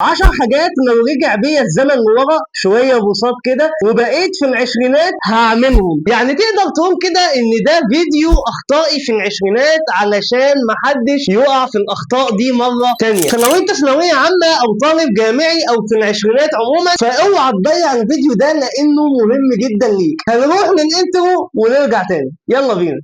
10 حاجات لو رجع بيا الزمن لورا شويه بساط كده وبقيت في العشرينات هعملهم. يعني تقدر تقول كده ان ده فيديو اخطائي في العشرينات علشان محدش يقع في الاخطاء دي مره تانيه. فلو انت في ثانويه عامه او طالب جامعي او في العشرينات عموما فاوعى تضيع الفيديو ده لانه مهم جدا ليك. هنروح للانترو ونرجع تاني، يلا بينا.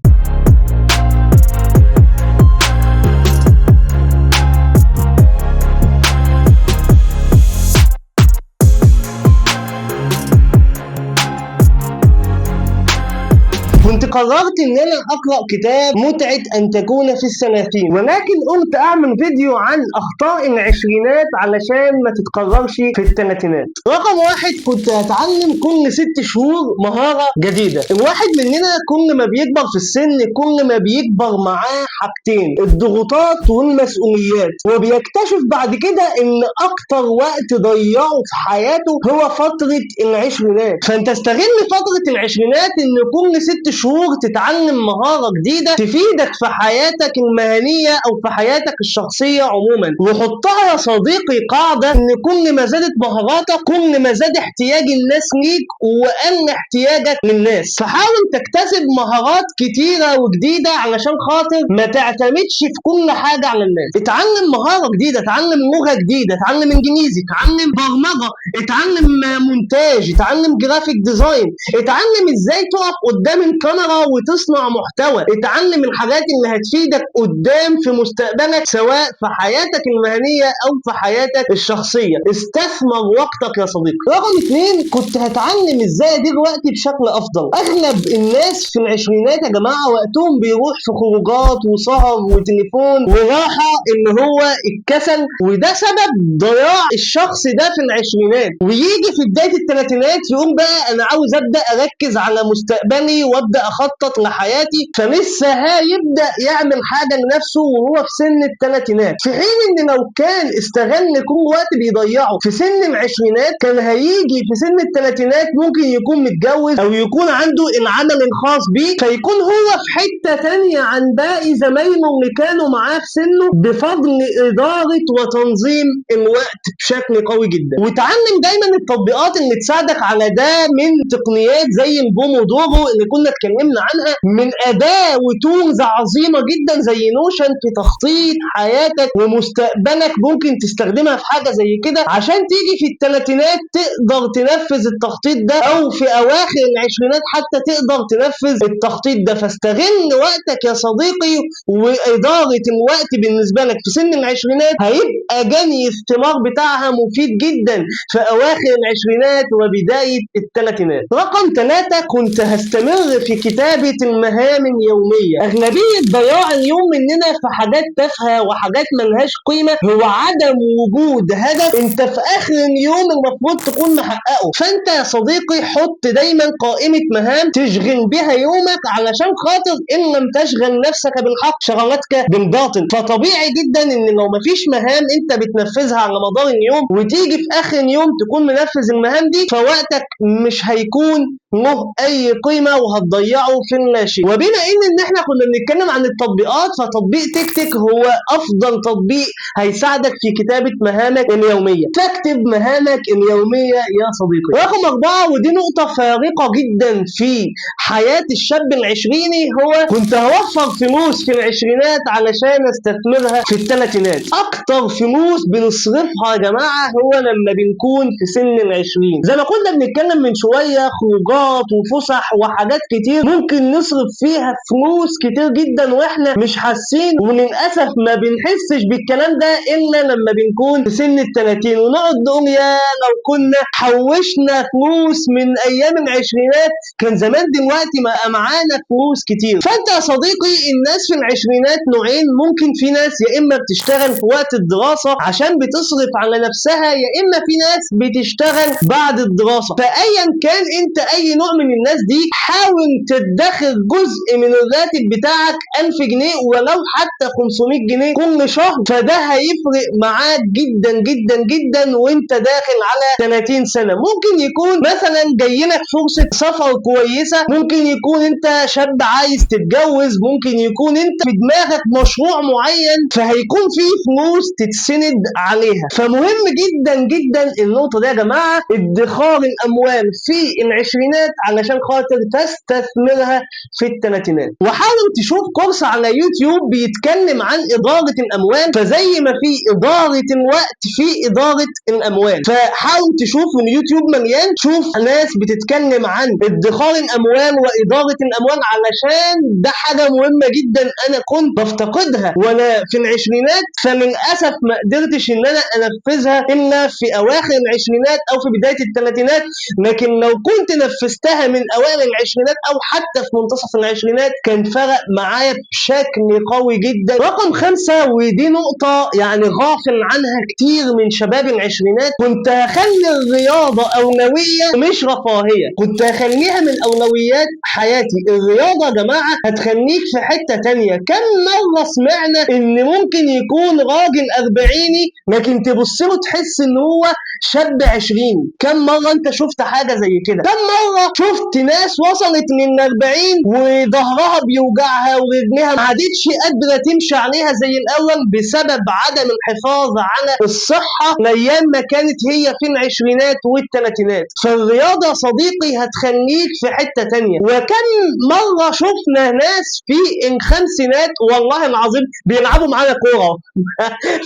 كنت قررت ان انا اقرا كتاب متعه ان تكون في الثلاثين، ولكن قلت اعمل فيديو عن اخطاء العشرينات علشان ما تتكررش في الثلاثينات. رقم واحد، كنت هتعلم كل 6 شهور مهاره جديده. الواحد مننا كل ما بيكبر في السن كل ما بيكبر معاه حاجتين، الضغوطات والمسؤوليات، وبيكتشف بعد كده ان اكتر وقت ضيعه في حياته هو فتره العشرينات. فانت استغل فتره العشرينات ان كل 6 شهور تتعلم مهارة جديدة تفيدك في حياتك المهنية أو في حياتك الشخصية عموما. وحطها يا صديقي قاعدة إن كل ما زادت مهاراتك كل ما زاد احتياج الناس ليك وقل احتياجك للناس. فحاول تكتسب مهارات كتيرة وجديدة علشان خاطر ما تعتمدش في كل حاجة على الناس. اتعلم مهارة جديدة، اتعلم لغة جديدة، اتعلم انجليزي، اتعلم برمجة، اتعلم مونتاج، اتعلم جرافيك ديزاين، اتعلم ازاي تقف قدام الكاميرا وتصنع محتوى، اتعلم الحاجات اللي هتفيدك قدام في مستقبلك سواء في حياتك المهنية او في حياتك الشخصية. استثمر وقتك يا صديقي. رقم 2، كنت هتعلم ازاي ادير وقتي بشكل افضل. اغلب الناس في العشرينات يا جماعة وقتهم بيروح في خروجات وسهر وتليفون وراحة اللي هو الكسل، وده سبب ضياع الشخص ده في العشرينات. ويجي في بداية الثلاثينات يقول بقى انا عاوز ابدا اركز على مستقبلي وابدا اخطط لحياتي، فلسه هيبدا يعمل حاجه لنفسه وهو في سن الثلاثينات. في حين ان لو كان استغل كل وقت بيضيعه في سن العشرينات كان هيجي في سن الثلاثينات ممكن يكون متجوز او يكون عنده العمل الخاص بيه، فيكون هو في حته تانيه عن باقي زمايله اللي كانوا معاه في سنه بفضل اداره وتنظيم الوقت بشكل قوي جدا. وتعلم دايما التطبيقات اللي تساعدك على ده من تقنيات زي البومودورو اللي كنا اتكلمنا عنها، من اداه وتولز عظيمه جدا زي نوشن في تخطيط حياتك ومستقبلك. ممكن تستخدمها في حاجه زي كده عشان تيجي في الثلاثينات تقدر تنفذ التخطيط ده، او في اواخر العشرينات حتى تقدر تنفذ التخطيط ده. فاستغل وقتك يا صديقي، واداره الوقت بالنسبه لك في سن العشرينات هيبقى جني الثمار بتاعها مفيد جدا في اواخر العشرينات وبدايه الثلاثينات. رقم 3، كنت هستمر في كتابة المهام اليومية. أغلبية ضياع اليوم مننا في حاجات تافهة وحاجات ملهاش قيمة هو عدم وجود هدف انت في آخر اليوم المفروض تكون محققه. فانت يا صديقي حط دايما قائمة مهام تشغل بها يومك علشان خاطر ان لم تشغل نفسك بالحق شغلتك بالباطل. فطبيعي جدا ان لو مفيش مهام انت بتنفذها على مدار اليوم وتيجي في آخر اليوم تكون منفذ المهام دي، فوقتك مش هيكون له اي قيمه وهتضيعه في اللاشيء. وبما ان احنا كنا بنتكلم عن التطبيقات، فتطبيق تكتك هو افضل تطبيق هيساعدك في كتابه مهامك اليوميه. فاكتب مهامك اليوميه يا صديقي. رقم 4، ودي نقطه فارقه جدا في حياه الشاب العشريني، هو كنت هوفر فلوس في العشرينات علشان استثمرها في الثلاثينات. اكتر فلوس بنصرفها يا جماعه هو لما بنكون في سن العشرين. زي ما كنا بنتكلم من شويه، خروجات وفسح وحاجات كتير ممكن نصرف فيها فلوس كتير جدا واحنا مش حاسين، وللاسف ما بنحسش بالكلام ده الا لما بنكون في سن ال30 ونقعد نقول يا لو كنا حوشنا فلوس من ايام العشرينات كان زمان دلوقتي بقى معانا فلوس كتير. فانت يا صديقي الناس في العشرينات نوعين، ممكن في ناس يا اما بتشتغل في وقت الدراسه عشان بتصرف على نفسها، يا اما في ناس بتشتغل بعد الدراسه. فايا كان انت اي نوع من الناس دي حاول تدخر جزء من الراتب بتاعك 1000 جنيه ولو حتى 500 جنيه كل شهر، فده هيفرق معاك جدا جدا جدا وانت داخل على 30 سنة. ممكن يكون مثلا جاي لك فرصة سفر كويسة، ممكن يكون انت شاب عايز تتجوز، ممكن يكون انت في دماغك مشروع معين فهيكون في فلوس تتسند عليها. فمهم جدا جدا النقطة دي يا جماعة، ادخار الأموال في العشرينات علشان خاطر تستثمرها في الثلاثينات. وحاول تشوف كورس على يوتيوب بيتكلم عن إدارة الأموال، فزي ما في إدارة الوقت في إدارة الأموال، فحاول تشوف اليوتيوب مليان، شوف ناس بتتكلم عن ادخار الأموال وإدارة الأموال، علشان ده حاجة مهمة جدا أنا كنت بفتقدها وأنا في العشرينات، فللأسف ما قدرتش إن أنا أنفذها إلا في أواخر العشرينات أو في بداية الثلاثينات. لكن لو كنت نفذتها من أوائل العشرينات أو حتى في منتصف العشرينات كان فرق معايا بشكل قوي جدا. رقم 5، ودي نقطة يعني غافل عنها كتير من شباب العشرينات، كنت هخلي الرياضة أولوية مش رفاهية، كنت هخليها من أولويات حياتي. الرياضة يا جماعة هتخليك في حتة تانية. كم مرة سمعنا إن ممكن يكون راجل أربعيني لكن تبص له تحس إن هو شاب 20؟ كم مرة أنت شفت حاجة زي كده؟ كم مرة شفت ناس وصلت لل40 وظهرها بيوجعها ورجلها ما عادتش قادرة تمشي عليها زي الأول بسبب عدم الحفاظ على الصحة الأيام ما كانت هي في العشرينات والثلاثينات؟ فالرياضة صديقي هتخليك في حتة تانية. وكم مرة شفنا ناس في الخمسينات والله العظيم بيلعبوا معانا كورة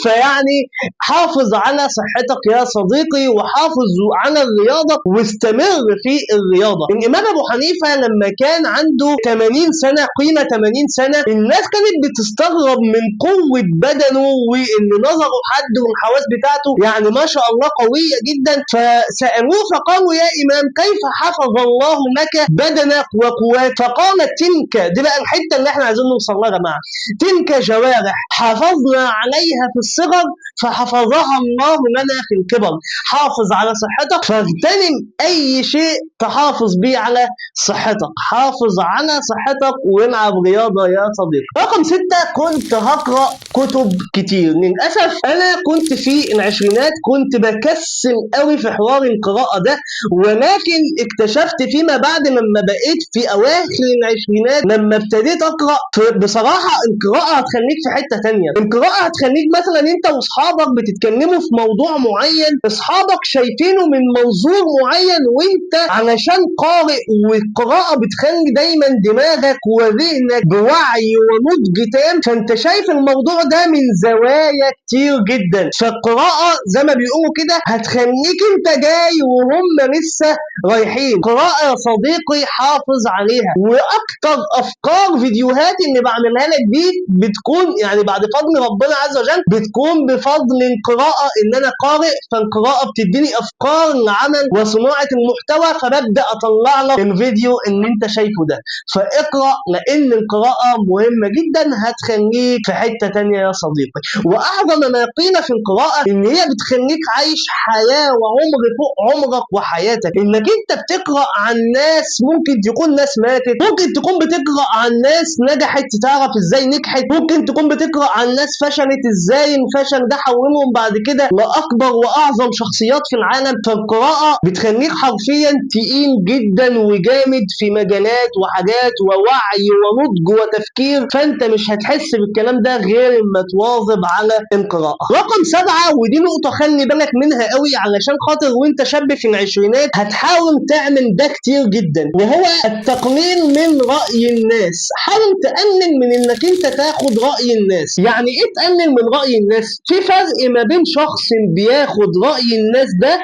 فيعني حافظ على صحتك يا صديقي وحافظ على الرياضة واستمر في الرياضة. الإمام أبو حنيفة لما كان عنده 80 سنة، قيمة 80 سنة، الناس كانت بتستغرب من قوة بدنه وإن نظره حد والحواس بتاعته يعني ما شاء الله قوية جدا. فسألوه فقالوا يا إمام كيف حفظ الله لك بدنك وقوات؟ فقال تلك، دي بقى الحتة اللي احنا عايزين نوصل لها يا جماعة، تلك جوارح حافظنا عليها في الصغر فحفظها الله لنا في الكبر. حافظ على صحتك فاغتنم أي شيء تحافظ بيه على صحتك، حافظ على صحتك والعب رياضة يا صديقي. رقم 6، كنت هقرأ كتب كتير. للأسف أنا كنت في العشرينات كنت بكسل قوي في حوار القراءة ده، ولكن اكتشفت فيما بعد لما بقيت في أواخر العشرينات لما ابتديت أقرأ، بصراحة القراءة هتخليك في حتة تانية. القراءة هتخليك مثلا أنت وأصحابك بتتكلموا في موضوع معين، أصحابك شايفينه من منظور معين وأنت علشان قارئ، والقراءة بتخلي دايما دماغك وذهنك بوعي ونضج تام، فأنت شايف الموضوع ده من زوايا كتير جدا. فالقراءة زي ما بيقولوا كده هتخليك أنت جاي وهم لسه رايحين. قراءة يا صديقي حافظ عليها. وأكتر أفكار فيديوهات اللي بعملها لك دي بتكون يعني بعد فضل ربنا عز وجل بتكون بفضل القراءة، إن أنا قارئ، فالقراءة بتديني أفكار لعمل وصناعة المحتوى، فببدأ أطلع لك الفيديو اللي أنت شايفه ده. فاقرأ لأن القراءة مهمة جدا هتخليك في حتة تانية يا صديقي. وأعظم ما قيل في القراءة إن هي بتخليك عايش حياة وعمر فوق عمرك وحياتك. إنك أنت بتقرأ عن ناس ممكن تكون ناس ماتت، ممكن تكون بتقرأ عن ناس نجحت تعرف إزاي نجحت، ممكن تكون بتقرأ عن ناس فشلت إزاي الفشل ده حولهم بعد كده لأكبر وأعظم شخصيات في العالم. فالقراءة بتخليك حرفيا تقيل جدا وجامد في مجالات وحاجات ووعي ونضج وتفكير، فأنت مش هتحس بالكلام ده غير لما تواظب على القراءة. رقم 7، ودي نقطة خلي بالك منها قوي علشان خاطر وانت شاب في العشرينات هتحاول تعمل ده كتير جدا، وهو التقليل من رأي الناس. حاول تقلل من انك انت تاخد رأي الناس. يعني ايه تقلل من رأي الناس؟ في فرق ما بين شخص بياخد رأي الناس ده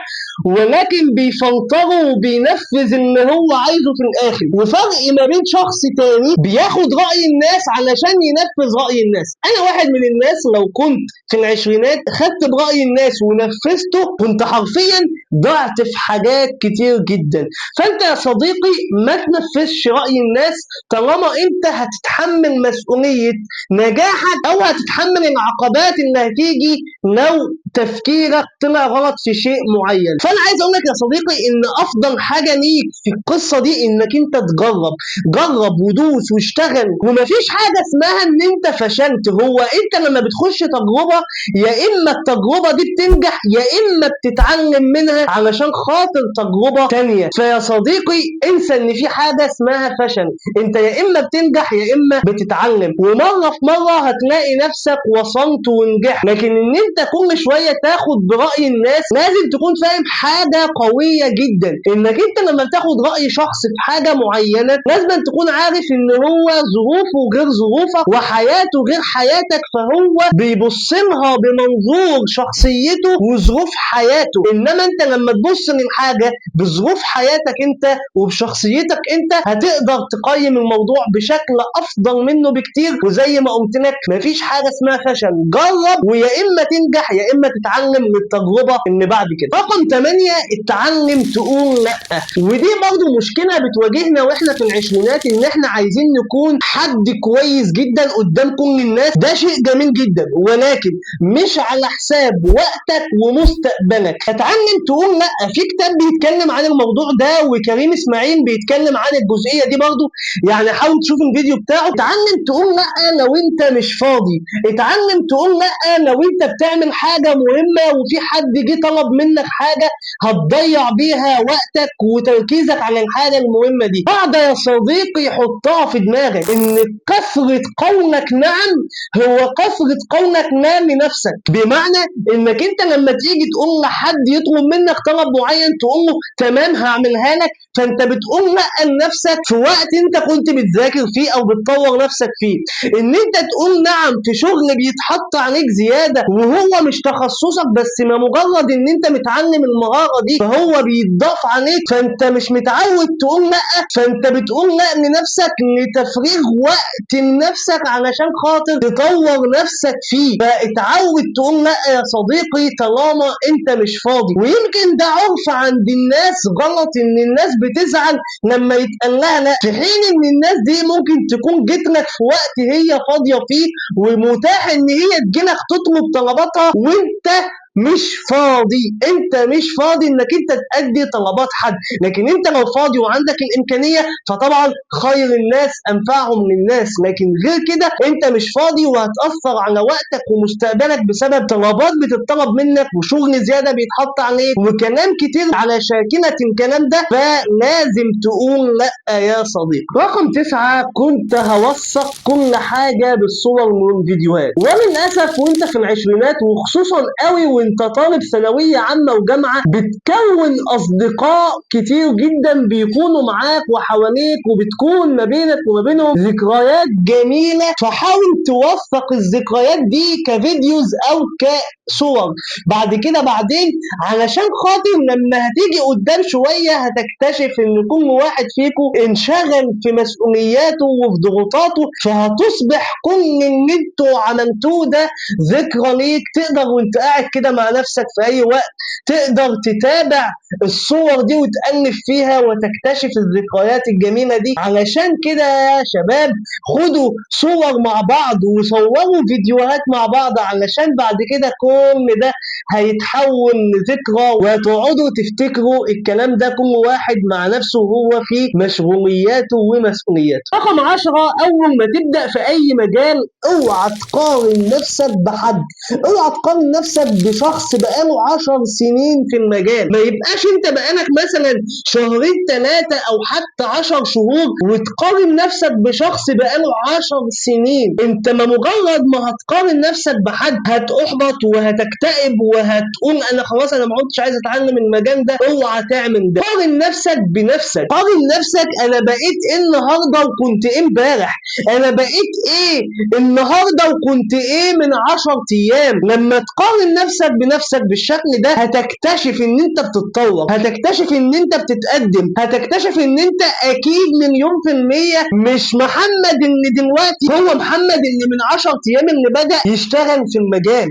ولكن بيفلتره وبينفذ اللي هو عايزه في الاخر، وفرق ما بين شخص تاني بياخد رأي الناس علشان ينفذ رأي الناس. انا واحد من الناس لو كنت في العشرينات خدت برأي الناس ونفذته كنت حرفيا ضعت في حاجات كتير جدا. فانت يا صديقي ما تنفذش رأي الناس طالما انت هتتحمل مسؤولية نجاحك او هتتحمل العقبات اللي هتيجي لو تفكيرك طلع غلط في شيء معين. فانا عايز اقول لك يا صديقي ان افضل حاجه ليك في القصه دي انك انت تجرب، جرب ودوس واشتغل، ومفيش حاجه اسمها ان انت فشلت. هو انت لما بتخش تجربه يا اما التجربه دي بتنجح يا اما بتتعلم منها علشان خاطر تجربه تانيه. فيا صديقي انسى ان في حاجه اسمها فشل، انت يا اما بتنجح يا اما بتتعلم، ومره في مره هتلاقي نفسك وصلت ونجحت. لكن ان انت كل شويه تاخد براي الناس، لازم تكون فاهم حاجه قويه جدا، انك انت لما تاخد راي شخص في حاجه معينه لازم تكون عارف ان هو ظروفه غير ظروفك وحياته غير حياتك، فهو بيبص لها بمنظور شخصيته وظروف حياته. انما انت لما تبص للحاجه بظروف حياتك انت وبشخصيتك انت هتقدر تقيم الموضوع بشكل افضل منه بكتير. وزي ما قلت لك مفيش حاجه اسمها فشل، جرب ويا اما تنجح يا اما تتعلم من التجربه اللي بعد كده. رقم 8 اتعلم تقول لا. ودي برضو مشكله بتواجهنا واحنا في العشرينات، ان احنا عايزين نكون حد كويس جدا قدام كل الناس. ده شيء جميل جدا ولكن مش على حساب وقتك ومستقبلك. اتعلم تقول لا. في كتاب بيتكلم عن الموضوع ده وكريم اسماعيل بيتكلم عن الجزئيه دي برضو، يعني حاول تشوف الفيديو بتاعه. اتعلم تقول لا لو انت مش فاضي، اتعلم تقول لا لو انت بتعمل حاجه مهمه وفي حد جه طلب منك حاجه هتضيع بيها وقتك وتركيزك على الحاجه المهمه دي. قاعده يا صديقي حطها في دماغك، ان كثره قولك نعم هو كثره قولك لا لنفسك. بمعنى انك انت لما تيجي تقول لحد يطلب منك طلب معين تقول له تمام هعملها لك، فانت بتقول لا لنفسك في وقت انت كنت بتذاكر فيه او بتطور نفسك فيه. ان انت تقول نعم في شغل بيتحط عليك زياده وهو مش تخصصك، بس ما مجرد ان انت متعلم المهاره دي فهو بيتضاف عليك، فانت مش متعود تقول لا، فانت بتقول لا لنفسك لتفريغ وقت لنفسك علشان خاطر تطور نفسك فيه. فاتعود تقول لا يا صديقي طالما انت مش فاضي. ويمكن ده عرف عند الناس غلط، ان الناس بتزعل لما يتقال لها لا، في حين ان الناس دي ممكن تكون جت لك في وقت هي فاضيه فيه ومتاح ان هي تجيلك تطلب طلباتها وانت مش فاضي. انت مش فاضي انك انت تأدي طلبات حد، لكن انت لو فاضي وعندك الامكانيه فطبعا خير الناس انفعهم للناس. لكن غير كده انت مش فاضي وهتأثر على وقتك ومستقبلك بسبب طلبات بتطلب منك وشغل زياده بيتحط عليك وكلام كتير على شاكلة الكلام ده. فلازم تقول لا يا صديقي. رقم 9 كنت هوثق كل حاجه بالصور والفيديوهات. وللاسف وانت في العشرينات وخصوصا قوي وانت طالب ثانويه عامه وجامعه بتكون اصدقاء كتير جدا بيكونوا معاك وحواليك وبتكون ما بينك وما بينهم ذكريات جميله. فحاول توثق الذكريات دي كفيديوز او كصور بعد كده بعدين، علشان خاطر لما هتيجي قدام شويه هتكتشف ان كل واحد فيكم انشغل في مسؤولياته وفي ضغوطاته، فهتصبح كل اللي انتوا عملتوه ده ذكرى ليك. تقدر وانت قاعد كده مع نفسك في اي وقت تقدر تتابع الصور دي وتألف فيها وتكتشف الذكريات الجميلة دي. علشان كده يا شباب خدوا صور مع بعض وصوروا فيديوهات مع بعض، علشان بعد كده كل ده هيتحول لذكرى وتقعدوا تفتكروا الكلام ده كل واحد مع نفسه وهو في مشغولياته ومسؤولياته. رقم 10 اول ما تبدأ في اي مجال اوعى تقارن نفسك بحد، اوعى تقارن نفسك بشخص بقاله 10 سنين في المجال. ما يبقاش انت بقالك مثلا شهرين 3 او حتى 10 شهور وتقارن نفسك بشخص بقاله 10 سنين. انت ما مجرد ما هتقارن نفسك بحد هتحبط وهتكتئب وهتقول انا خلاص انا ما عدتش عايز اتعلم المجال ده. اوعى تعمل ده، قارن نفسك بنفسك، قارن نفسك انا بقيت ايه النهارده وكنت ايه امبارح، انا بقيت ايه النهارده وكنت ايه من 10 ايام. لما تقارن نفسك بنفسك بالشكل ده هتكتشف ان انت بتتطور، هتكتشف ان انت بتتقدم، هتكتشف ان انت اكيد مليون في المية مش محمد اللي دلوقتي هو محمد اللي من 10 ايام اللي بدأ يشتغل في المجال.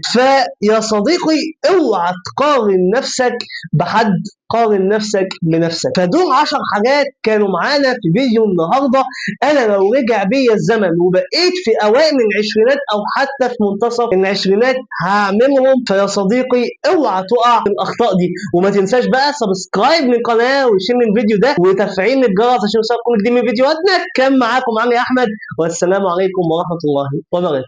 يا صديقي اوعى تقارن نفسك بحد، قارن نفسك بنفسك. فدول 10 حاجات كانوا معانا في فيديو النهارده. انا لو رجع بيا الزمن وبقيت في اوائل العشرينات او حتى في منتصف العشرينات هعملهم. فيا صديقي اوعى تقع في الاخطاء دي، وما تنساش بقى سبسكرايب للقناه وشير الفيديو ده وتفعيل الجرس عشان يوصلك كل جديد من فيديوهاتنا. كان معاكم علي احمد، والسلام عليكم ورحمه الله وبركاته.